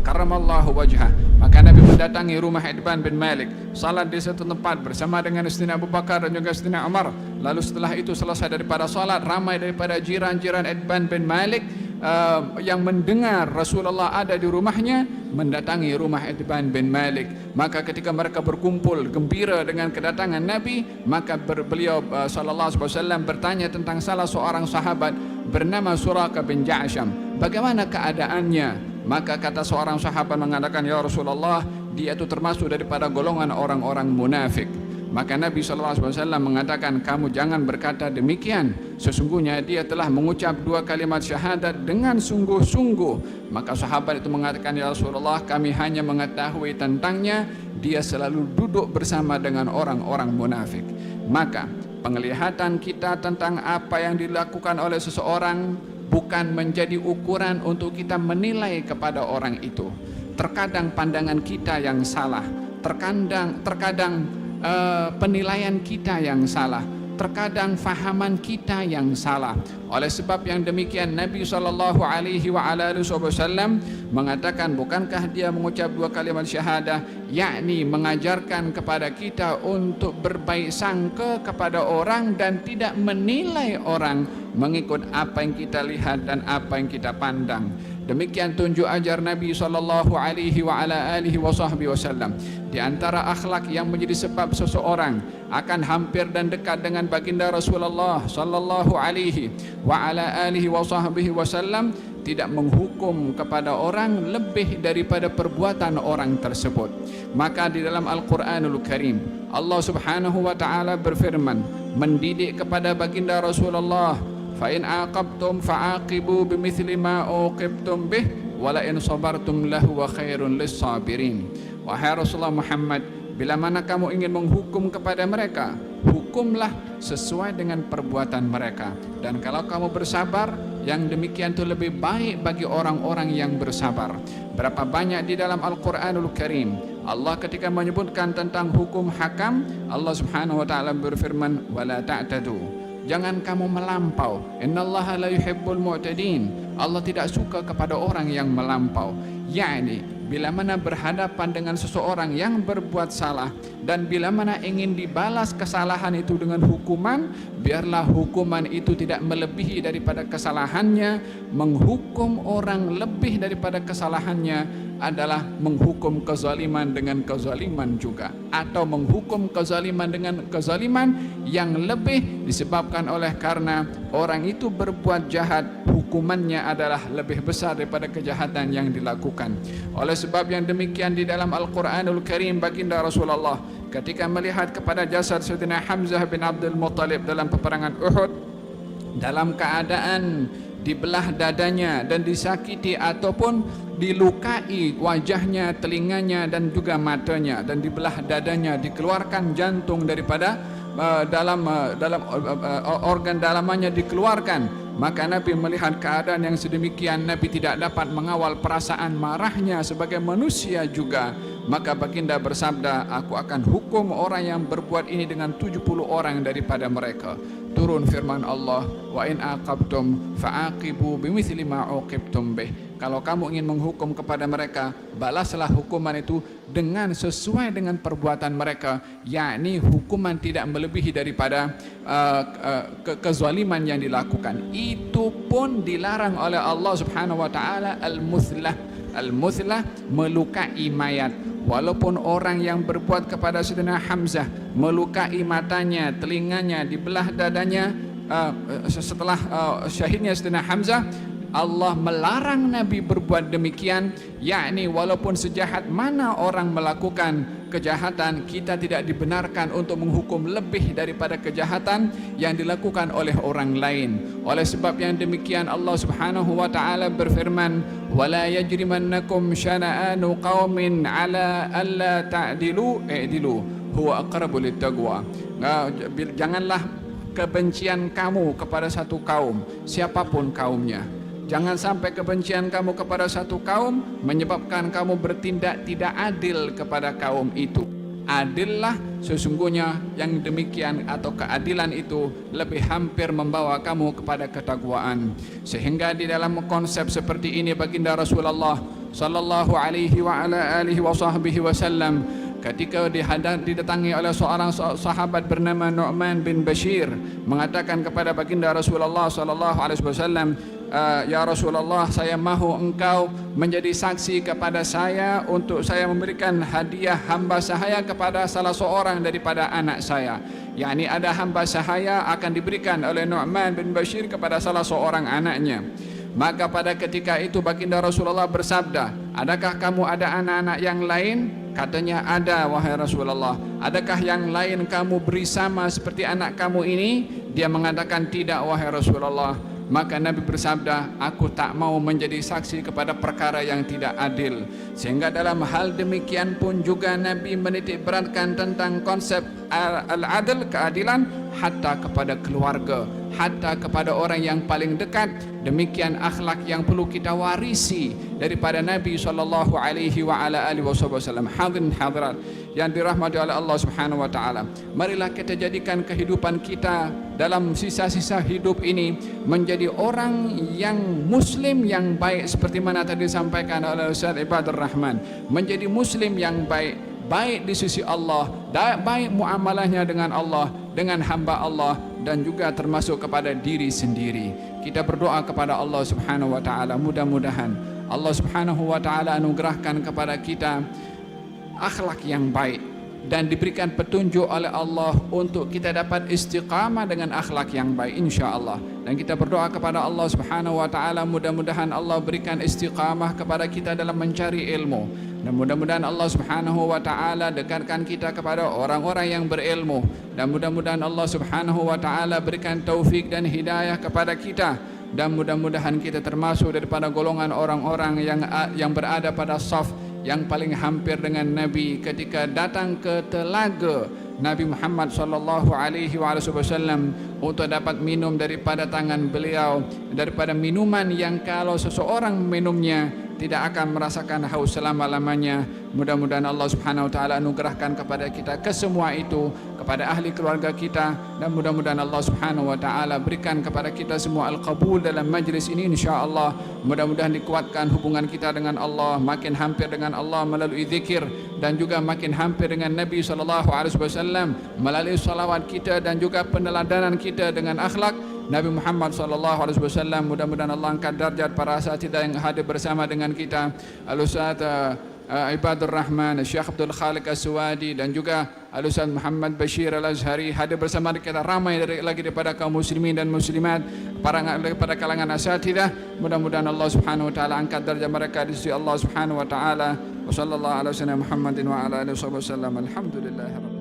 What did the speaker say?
karramallahu wajhah. Maka Nabi mendatangi rumah Itban bin Malik, salat di satu tempat bersama dengan Sayyidina Abu Bakar dan juga Sayyidina Umar. Lalu setelah itu selesai daripada salat, ramai daripada jiran-jiran Itban bin Malik yang mendengar Rasulullah ada di rumahnya mendatangi rumah Itban bin Malik. Maka ketika mereka berkumpul gembira dengan kedatangan Nabi, maka beliau sallallahu alaihi wasallam bertanya tentang salah seorang sahabat bernama Suraqah bin Ja'sham, bagaimana keadaannya? Maka kata seorang sahabat mengatakan, ya Rasulullah, dia itu termasuk daripada golongan orang-orang munafik. Maka Nabi SAW mengatakan, kamu jangan berkata demikian, sesungguhnya dia telah mengucap 2 kalimat syahadat dengan sungguh-sungguh. Maka sahabat itu mengatakan, ya Rasulullah, kami hanya mengetahui tentangnya, dia selalu duduk bersama dengan orang-orang munafik. Maka penglihatan kita tentang apa yang dilakukan oleh seseorang bukan menjadi ukuran untuk kita menilai kepada orang itu. Terkadang pandangan kita yang salah, terkadang penilaian kita yang salah, terkadang fahaman kita yang salah. Oleh sebab yang demikian Nabi SAW mengatakan, bukankah dia mengucap 2 kalimat syahadah, yakni mengajarkan kepada kita untuk berbaik sangka kepada orang dan tidak menilai orang mengikut apa yang kita lihat dan apa yang kita pandang. Demikian tunjuk ajar Nabi SAW. Di antara akhlak yang menjadi sebab seseorang akan hampir dan dekat dengan baginda Rasulullah SAW, tidak menghukum kepada orang lebih daripada perbuatan orang tersebut. Maka di dalam Al-Quranul Karim Allah Subhanahu wa ta'ala berfirman mendidik kepada baginda Rasulullah, fa in aqabtum fa'aqibu bimithli ma uqibtum bih wa la in sabartum lahu wa khairun lis-sabirin. Wahai Rasulullah Muhammad, bila mana kamu ingin menghukum kepada mereka, hukumlah sesuai dengan perbuatan mereka, dan kalau kamu bersabar, yang demikian itu lebih baik bagi orang-orang yang bersabar. Berapa banyak di dalam Al-Quranul Karim Allah ketika menyebutkan tentang hukum hakam, Allah Subhanahu wa ta'ala berfirman, wala ta'tadu, jangan kamu melampau. Innallaha la yuhibbul mu'tadin. Allah tidak suka kepada orang yang melampau. Yakni bila mana berhadapan dengan seseorang yang berbuat salah dan bila mana ingin dibalas kesalahan itu dengan hukuman, biarlah hukuman itu tidak melebihi daripada kesalahannya. Menghukum orang lebih daripada kesalahannya adalah menghukum kezaliman dengan kezaliman juga, atau menghukum kezaliman dengan kezaliman yang lebih disebabkan oleh karena orang itu berbuat jahat, hukumannya adalah lebih besar daripada kejahatan yang dilakukan. Oleh sebab yang demikian di dalam Al-Quranul Karim baginda Rasulullah ketika melihat kepada jasad Sayyidina Hamzah bin Abdul Muttalib dalam peperangan Uhud, dalam keadaan dibelah dadanya dan disakiti ataupun dilukai wajahnya, telinganya dan juga matanya, dan dibelah dadanya, dikeluarkan jantung daripada dalam organ dalamannya dikeluarkan. Maka Nabi melihat keadaan yang sedemikian, Nabi tidak dapat mengawal perasaan marahnya sebagai manusia juga. Maka baginda bersabda, aku akan hukum orang yang berbuat ini dengan 70 orang daripada mereka. Turun firman Allah, wa in aqabtum fa'aqibu bimithli ma uqibtum bih. Kalau kamu ingin menghukum kepada mereka, balaslah hukuman itu dengan sesuai dengan perbuatan mereka, yakni hukuman tidak melebihi daripada kezaliman yang dilakukan. Itu pun dilarang oleh Allah Subhanahu wa taala al-muthlah, melukai mayat. Walaupun orang yang berbuat kepada Sayyidina Hamzah melukai matanya, telinganya, dibelah dadanya setelah syahidnya Sayyidina Hamzah, Allah melarang Nabi berbuat demikian, yakni walaupun sejahat mana orang melakukan kejahatan, kita tidak dibenarkan untuk menghukum lebih daripada kejahatan yang dilakukan oleh orang lain. Oleh sebab yang demikian Allah Subhanahu wa taala berfirman, wala yajrimannakum syana'anu qaumin ala alla ta'dilu i'dilu huwa aqrabu littaqwa. Janganlah kebencian kamu kepada satu kaum, siapapun kaumnya. Jangan sampai kebencian kamu kepada satu kaum menyebabkan kamu bertindak tidak adil kepada kaum itu. Adillah, sesungguhnya yang demikian atau keadilan itu lebih hampir membawa kamu kepada ketakwaan. Sehingga di dalam konsep seperti ini baginda Rasulullah sallallahu alaihi wa ala alihi wa sahbihi wasallam ketika didatangi oleh seorang sahabat bernama Nu'man bin Bashir mengatakan kepada baginda Rasulullah sallallahu alaihi wasallam, ya Rasulullah, saya mahu engkau menjadi saksi kepada saya untuk saya memberikan hadiah hamba sahaya kepada salah seorang daripada anak saya. yakni ada hamba sahaya akan diberikan oleh Nu'man bin Bashir kepada salah seorang anaknya. Maka pada ketika itu baginda Rasulullah bersabda, adakah kamu ada anak-anak yang lain? Katanya, ada wahai Rasulullah. Adakah yang lain kamu beri sama seperti anak kamu ini? Dia mengatakan, tidak wahai Rasulullah. Maka Nabi bersabda, aku tak mau menjadi saksi kepada perkara yang tidak adil. Sehingga dalam hal demikian pun juga Nabi menitik beratkan tentang konsep al-adil, keadilan, hatta kepada keluarga, hatta kepada orang yang paling dekat. Demikian akhlak yang perlu kita warisi daripada Nabi SAW. Hadirin hadirat yang dirahmati oleh Allah Subhanahu wa taala, marilah kita jadikan kehidupan kita dalam sisa-sisa hidup ini menjadi orang yang muslim yang baik, seperti mana tadi disampaikan oleh Ustaz Ibadur Rahman, menjadi muslim yang baik, baik di sisi Allah, baik muamalahnya dengan Allah, dengan hamba Allah, dan juga termasuk kepada diri sendiri. Kita berdoa kepada Allah Subhanahu wa taala, mudah-mudahan Allah Subhanahu wa taala anugerahkan kepada kita akhlak yang baik dan diberikan petunjuk oleh Allah untuk kita dapat istiqamah dengan akhlak yang baik, insya-Allah. Dan kita berdoa kepada Allah Subhanahu wa taala, mudah-mudahan Allah berikan istiqamah kepada kita dalam mencari ilmu, dan mudah-mudahan Allah Subhanahu wa taala dekatkan kita kepada orang-orang yang berilmu, dan mudah-mudahan Allah Subhanahu wa taala berikan taufik dan hidayah kepada kita, dan mudah-mudahan kita termasuk daripada golongan orang-orang yang berada pada saf yang paling hampir dengan Nabi ketika datang ke telaga Nabi Muhammad sallallahu alaihi wasallam untuk dapat minum daripada tangan beliau, daripada minuman yang kalau seseorang minumnya tidak akan merasakan haus selama-lamanya. Mudah-mudahan Allah Subhanahu wa taala anugerahkan kepada kita kesemua itu, kepada ahli keluarga kita, dan mudah-mudahan Allah Subhanahu wa taala berikan kepada kita semua al-qabul dalam majlis ini, insya-Allah. Mudah-mudahan dikuatkan hubungan kita dengan Allah, makin hampir dengan Allah melalui zikir, dan juga makin hampir dengan Nabi sallallahu alaihi wasallam melalui salawat kita, dan juga peneladanan kita dengan akhlak Nabi Muhammad sallallahu alaihi wasallam. Mudah-mudahan Allah angkat darjat para asatidzah yang hadir bersama dengan kita, Al-Ustaz Ibadur Rahman, Syekh Abdul Khaliq As-Suwadi, dan juga Al-Ustaz Muhammad Bashir Al-Azhari hadir bersama kita. Ramai lagi daripada kaum muslimin dan muslimat, pada kalangan asatidzah. Mudah-mudahan Allah Subhanahu wa taala angkat darjat mereka di sisi Allah Subhanahu wa taala. Wa sallallahu ala sayyidina Muhammadin wa ala alihi wasallam. Alhamdulillah.